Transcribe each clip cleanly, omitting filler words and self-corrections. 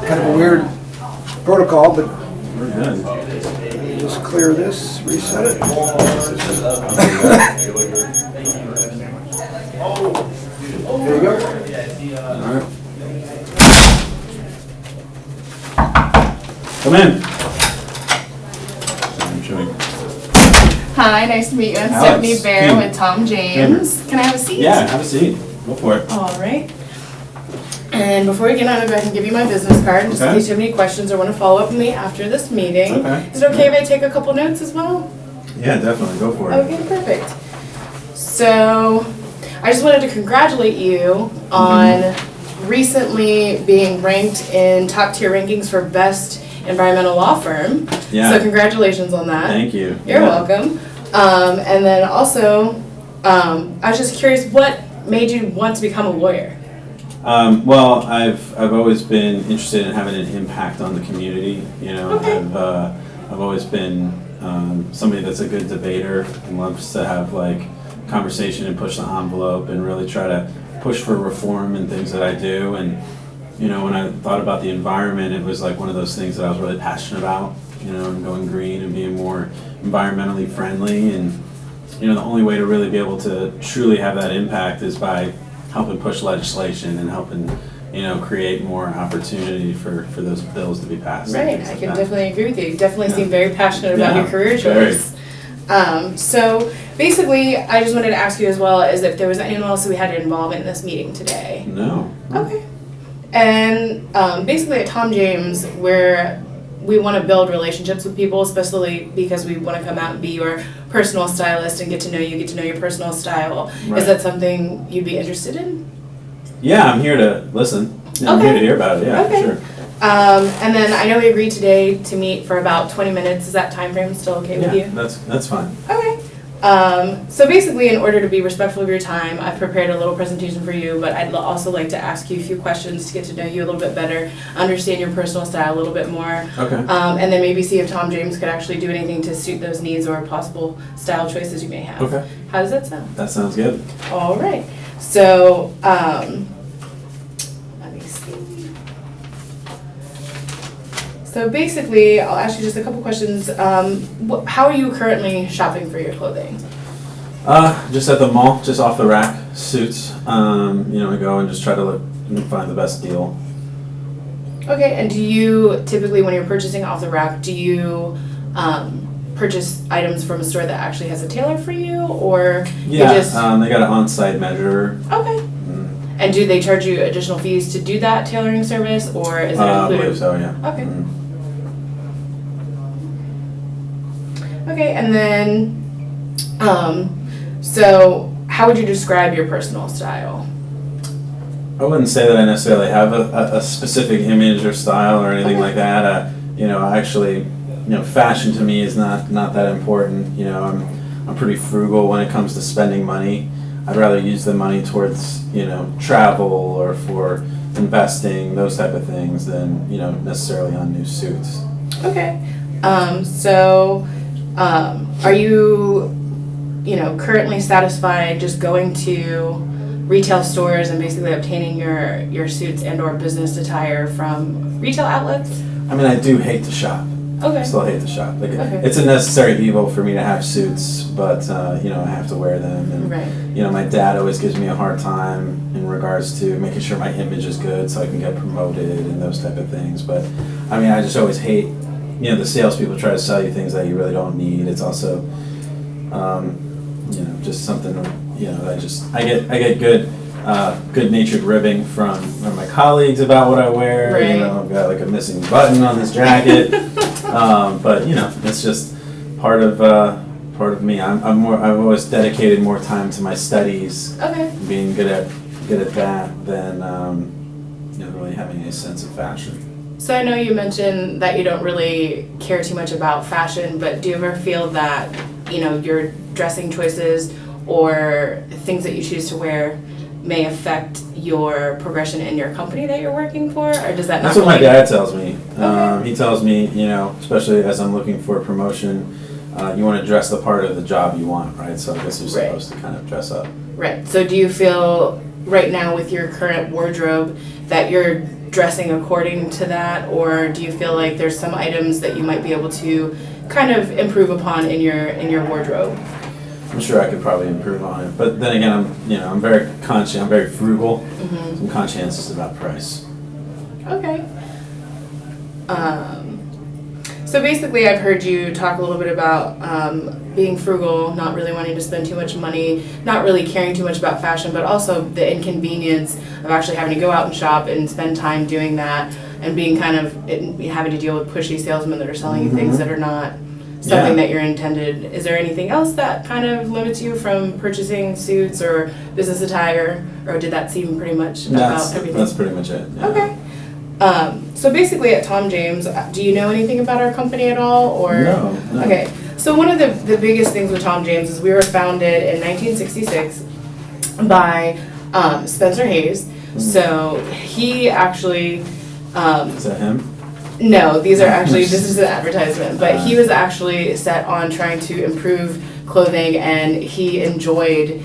kind of a weird protocol, but We're good. just clear this, reset it. There you go. All right. Come in. I'm showing. Hi, nice to meet you. I'm Alex. Stephanie Bair Hey. with Tom James. Can I have a seat? Yeah, have a seat. Go for it. All right. And before we get on, I'll go ahead and give you my business card, just in Okay. case you have any questions or want to follow up with me after this meeting. Okay. Is it okay if I take a couple notes as well? Yeah, definitely. Go for it. Okay, perfect. So, I just wanted to congratulate you on recently being ranked in top tier rankings for best environmental law firm. Yeah. So congratulations on that. Thank you. You're Yeah. welcome. And then also, I was just curious, what made you want to become a lawyer? Well, I've always been interested in having an impact on the community. You know, Okay. I've always been somebody that's a good debater and loves to have like conversation and push the envelope and really try to push for reform and things that I do. And you know, when I thought about the environment, it was like one of those things that I was really passionate about. You know, and going green and being more environmentally friendly. And you know, the only way to really be able to truly have that impact is by helping push legislation and helping, you know, create more opportunity for those bills to be passed. and Right, things I like can that. definitely agree with you. You definitely Yeah. seem very passionate about Yeah, your career very. choice. So basically, I just wanted to ask you as well as if there was anyone else who had involvement in this meeting today. No. Okay. And basically at Tom James, we want to build relationships with people, especially because we want to come out and be your personal stylist and get to know you, get to know your personal style. Right. Is that something you'd be interested in? Yeah, I'm here to listen. Yeah, I'm Okay. here to hear about it. Yeah, Okay. sure. And then I know we agreed today to meet for about 20 minutes. Is that time frame still okay with Yeah, you? that's fine. Okay. So basically, in order to be respectful of your time, I've prepared a little presentation for you, but I'd also like to ask you a few questions to get to know you a little bit better, understand your personal style a little bit more, Okay. and then maybe see if Tom James could actually do anything to suit those needs or possible style choices you may have. Okay. How does that sound? That sounds good. All right. So, let me see. So basically, I'll ask you just a couple questions. How are you currently shopping for your clothing? Just at the mall, just off the rack, suits. You know, I go and just try to look and find the best deal. Okay, and do you typically, when you're purchasing off the rack, do you purchase items from a store that actually has a tailor for you, or Yeah, you just they got an on-site measurer. okay? And do they charge you additional fees to do that tailoring service, or is it I included? believe so, yeah. Okay. Mhm. Okay, and then, so how would you describe your personal style? I wouldn't say that I necessarily have a specific image or style or anything Okay. like that. You know, actually, you know, fashion to me is not that important. You know, I'm pretty frugal when it comes to spending money. I'd rather use the money towards, you know, travel or for investing, those type of things, than, you know, necessarily on new suits. Okay, so, are you, currently satisfied just going to retail stores and basically obtaining your suits and or business attire from retail outlets? I mean, I do hate to shop. I Okay. still hate to shop. Like, Okay. it's a necessary evil for me to have suits, but you know, I have to wear them. And Right. you know, my dad always gives me a hard time in regards to making sure my image is good so I can get promoted and those type of things. But I mean, I just always hate, you know, the salespeople try to sell you things that you really don't need. It's also, you know, just something, you know, I get good-natured ribbing from my colleagues about what I wear. Right. You know, I've got like a missing button on this jacket, but you know, it's just part of me. I've always dedicated more time to my studies, Okay. being good at that than you know, really having a sense of fashion. So I know you mentioned that you don't really care too much about fashion, but do you ever feel that, your dressing choices or things that you choose to wear may affect your progression in your company that you're working for, or does that not That's what my really- dad tells me. Okay. He tells me, you know, especially as I'm looking for a promotion, you want to dress the part of the job you want, right? So I guess you're Right. supposed to kind of dress up. Right. So do you feel right now with your current wardrobe that you're dressing according to that, or do you feel like there's some items that you might be able to kind of improve upon in your wardrobe? I'm sure I could probably improve on it, but then again, I'm very conscious. I'm very frugal. Mm-hmm. I'm conscientious about price. Okay. So basically, I've heard you talk a little bit about being frugal, not really wanting to spend too much money, not really caring too much about fashion, but also the inconvenience of actually having to go out and shop and spend time doing that, and being kind of having to deal with pushy salesmen that are selling you things that are not something that you're intended. Is there anything else that kind of limits you from purchasing suits or business attire, or did that seem pretty much about everything? That's pretty much it. Yeah. Okay. So basically at Tom James, do you know anything about our company at all? Or No. Okay. So one of the biggest things with Tom James is we were founded in 1966 by Spencer Hayes. So he actually Is that him? no, these are actually, this is an advertisement, but he was actually set on trying to improve clothing, and he enjoyed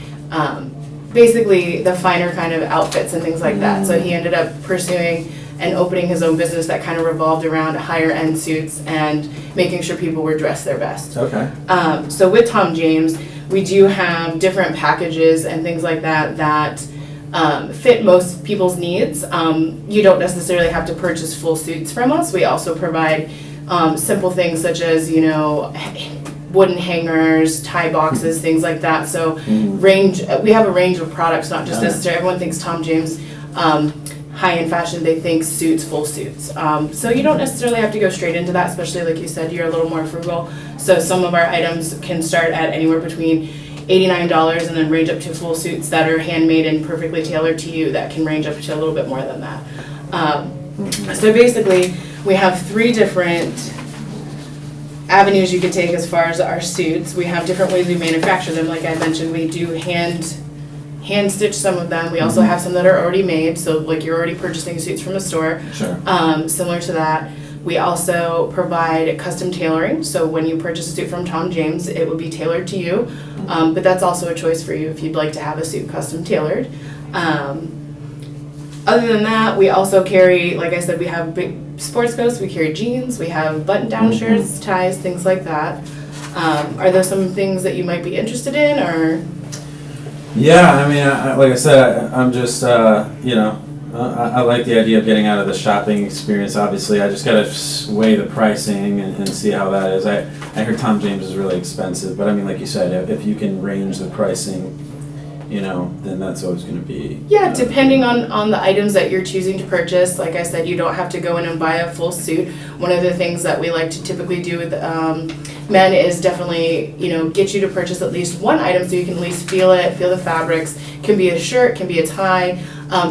basically the finer kind of outfits and things like that. So he ended up pursuing and opening his own business that kind of revolved around higher end suits and making sure people were dressed their best. Okay. So with Tom James, we do have different packages and things like that that fit most people's needs. You don't necessarily have to purchase full suits from us. We also provide simple things such as, wooden hangers, tie boxes, things like that. So we have a range of products, not just necessarily, everyone thinks Tom James high-end fashion, they think suits, full suits. So you don't necessarily have to go straight into that, especially like you said, you're a little more frugal. So some of our items can start at anywhere between $89 and then range up to full suits that are handmade and perfectly tailored to you that can range up to a little bit more than that. So basically, we have 3 different avenues you could take as far as our suits. We have different ways we manufacture them. Like I mentioned, we do hand stitch some of them. We also have some that are already made, so like you're already purchasing suits from a store. Sure. Similar to that. We also provide custom tailoring, so when you purchase a suit from Tom James, it will be tailored to you, but that's also a choice for you if you'd like to have a suit custom tailored. Other than that, we also carry, like I said, we have big sports coats, we carry jeans, we have button-down shirts, ties, things like that. Are there some things that you might be interested in, or? Yeah, I mean, like I said, I'm just, I like the idea of getting out of the shopping experience. Obviously, I just gotta weigh the pricing and see how that is. I heard Tom James is really expensive, but I mean, like you said, if you can range the pricing, then that's always going to be. Yeah, depending on the items that you're choosing to purchase. Like I said, you don't have to go in and buy a full suit. One of the things that we like to typically do with men is definitely, get you to purchase at least one item so you can at least feel it, feel the fabrics. Can be a shirt, can be a tie.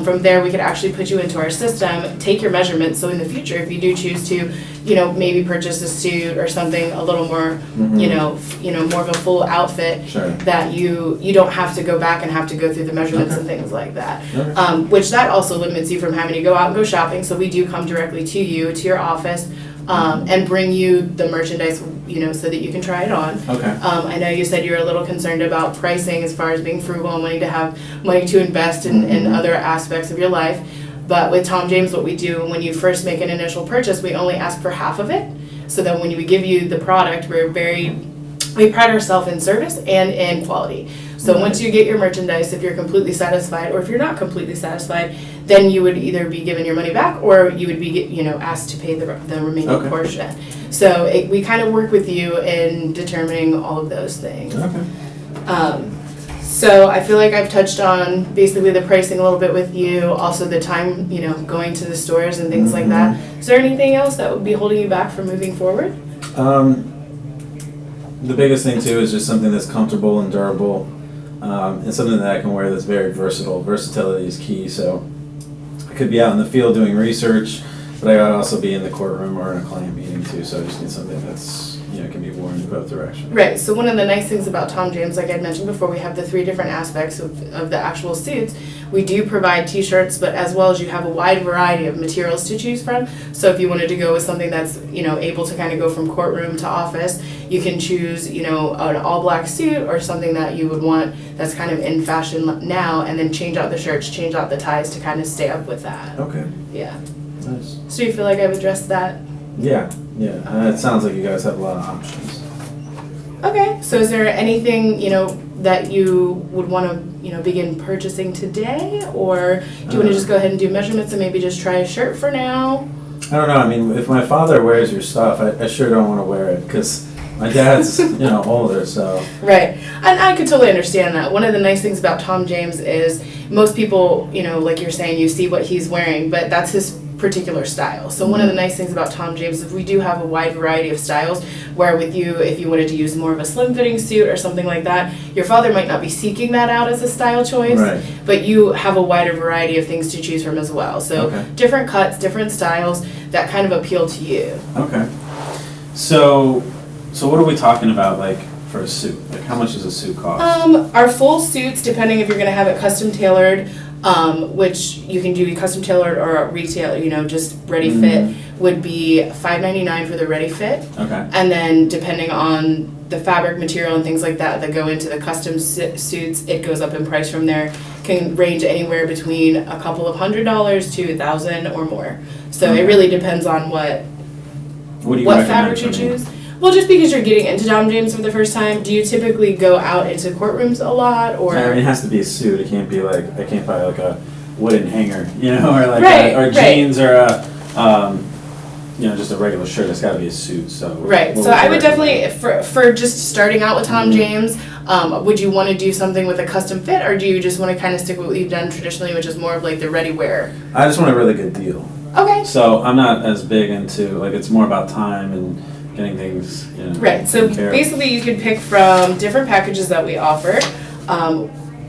From there, we could actually put you into our system, take your measurements. So in the future, if you do choose to, maybe purchase a suit or something a little more, more of a full outfit, Sure. that you don't have to go back and have to go through the measurements and things like that. Okay. Which that also limits you from having to go out and go shopping. So we do come directly to you, to your office, and bring you the merchandise, so that you can try it on. Okay. I know you said you're a little concerned about pricing as far as being frugal and wanting to have money to invest in other aspects of your life. But with Tom James, what we do when you first make an initial purchase, we only ask for half of it. So that when we give you the product, we pride ourselves in service and in quality. So once you get your merchandise, if you're completely satisfied, or if you're not completely satisfied, then you would either be given your money back, or you would be, asked to pay the remaining portion. So we kind of work with you in determining all of those things. Okay. So I feel like I've touched on basically the pricing a little bit with you, also the time, going to the stores and things like that. Is there anything else that would be holding you back from moving forward? The biggest thing too is just something that's comfortable and durable, and something that I can wear that's very versatile. Versatility is key. So I could be out in the field doing research, but I gotta also be in the courtroom or in a client meeting too. So I just need something that's can be worn in both directions. Right. So one of the nice things about Tom James, like I mentioned before, we have the 3 different aspects of the actual suits. We do provide t-shirts, but as well as you have a wide variety of materials to choose from. So if you wanted to go with something that's, able to kind of go from courtroom to office, you can choose, an all black suit or something that you would want that's kind of in fashion now, and then change out the shirts, change out the ties to kind of stay up with that. Okay. Yeah. Nice. So you feel like I've addressed that? Yeah, it sounds like you guys have a lot of options. Okay, so is there anything, that you would want to, begin purchasing today? Or do you want to just go ahead and do measurements and maybe just try a shirt for now? I don't know, I mean, if my father wears your stuff, I sure don't want to wear it, because my dad's, older, so. Right, and I could totally understand that. One of the nice things about Tom James is most people, like you're saying, you see what he's wearing, but that's his particular style. So one of the nice things about Tom James is we do have a wide variety of styles, where with you, if you wanted to use more of a slim fitting suit or something like that, your father might not be seeking that out as a style choice, Right. but you have a wider variety of things to choose from as well. So Okay. different cuts, different styles that kind of appeal to you. Okay. So what are we talking about, like, for a suit? Like, how much does a suit cost? Our full suits, depending if you're gonna have it custom tailored, which you can do custom tailored or retail, just ready fit, would be $5.99 for the ready fit. Okay. And then depending on the fabric material and things like that go into the custom suits, it goes up in price from there. Can range anywhere between a couple of $100 to $1,000 or more. So it really depends on what What do you what recommend fabric you for me? choose. Well, just because you're getting into Tom James for the first time, do you typically go out into courtrooms a lot, or? I mean, it has to be a suit. It can't be like, I can't buy like a wooden hanger, or like Right, or right. jeans or a, just a regular shirt. It's got to be a suit. So Right. what So would I you would recommend? definitely, for just starting out with Tom James, would you want to do something with a custom fit, or do you just want to kind of stick with what you've done traditionally, which is more of like the ready wear? I just want a really good deal. Okay. So I'm not as big into, like, it's more about time and getting things, Right. So taken care of. basically, you could pick from different packages that we offer,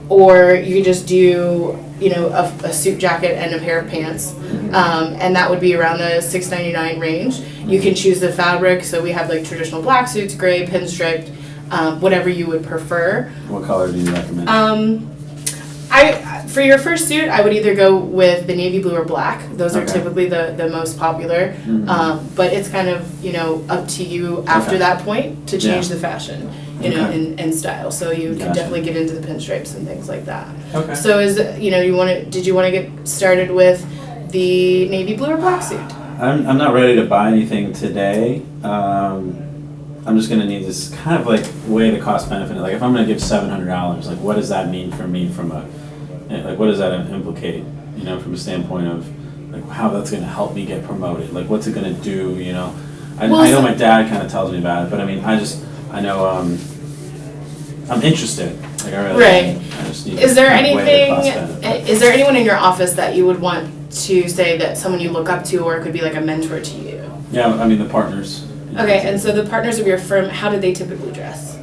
or you could just do, a suit jacket and a pair of pants, and that would be around the $6.99 range. You can choose the fabric. So we have like traditional black suits, gray, pinstriped, whatever you would prefer. What color do you recommend? For your first suit, I would either go with the navy blue or black. Those are Okay. typically the most popular. But it's kind of, up to you after Okay. that point to change Yeah. the fashion, Okay. and style. So you can Gotcha. definitely get into the pinstripes and things like that. Okay. So did you want to get started with the navy blue or black suit? I'm not ready to buy anything today. I'm just gonna need to kind of like weigh the cost benefit. Like, if I'm gonna give $700, like, what does that mean for me what does that implicate? From a standpoint of like how that's gonna help me get promoted. Like, what's it gonna do? I know my dad kind of tells me about it, but I mean, I know I'm interested. Like, I really Right. am. I just need Is to there kind of weigh the cost benefit. anything? Is there anyone in your office that you would want to say that someone you look up to, or could be like a mentor to you? Yeah, I mean the partners. Okay, and so the partners of your firm, how do they typically dress?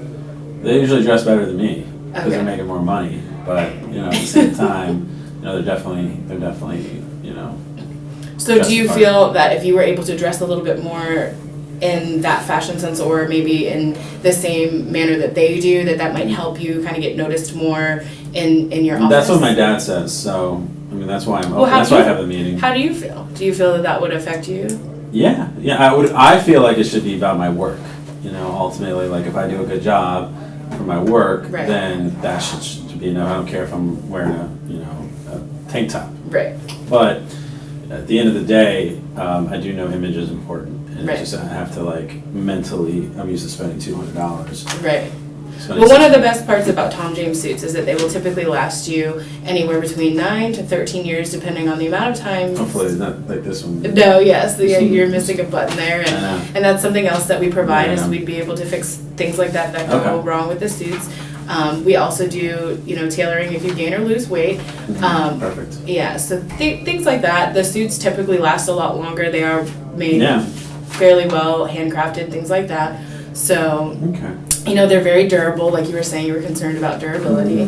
They usually dress better than me because Okay. they're making more money. But at the same time, they're definitely So do you Justified. feel that if you were able to dress a little bit more in that fashion sense, or maybe in the same manner that they do, that might help you kind of get noticed more in your office? That's what my dad says. So I mean, that's why I'm. Well, how that's do why you- I have the meeting. How do you feel? Do you feel that would affect you? Yeah. I would. I feel like it should be about my work. Ultimately, like, if I do a good job for my work, Right. then that should be enough. I don't care if I'm wearing a tank top. Right. But at the end of the day, I do know image is important, and Right. it's just I have to, like, mentally. I'm used to spending $200. Right. Spending Well, one of the $600. best parts about Tom James suits is that they will typically last you anywhere between 9 to 13 years, depending on the amount of time. Hopefully, it's not like this one. No, yes, you're missing a button there, I know. and that's something else that we provide Yeah. is we'd be able to fix things like that go Okay. wrong with the suits. We also do, tailoring if you gain or lose weight. Perfect. Yeah, so things like that. The suits typically last a lot longer. They are made Yeah. fairly well, handcrafted, things like that. So, Okay. they're very durable. Like you were saying, you were concerned about durability.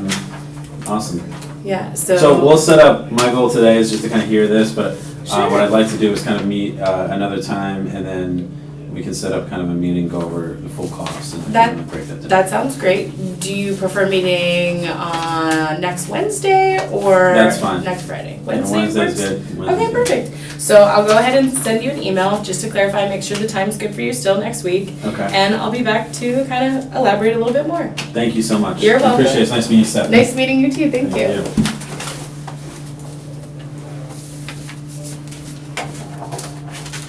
Awesome. Yeah, So we'll set up. My goal today is just to kind of hear this, but Sure. what I'd like to do is kind of meet another time, and then we can set up kind of a meeting, go over the full cost, and That- break that down. That sounds great. Do you prefer meeting on next Wednesday or That's fine. next Friday? Yeah, Wednesday Wednesday's works? good. Okay, Wednesday's good. perfect. So I'll go ahead and send you an email just to clarify, make sure the time's good for you still next week. Okay. And I'll be back to kind of elaborate a little bit more. Thank you so much. You're I welcome. appreciate it. It's nice meeting you, Steph. Nice meeting you too. Thank you. Thank you.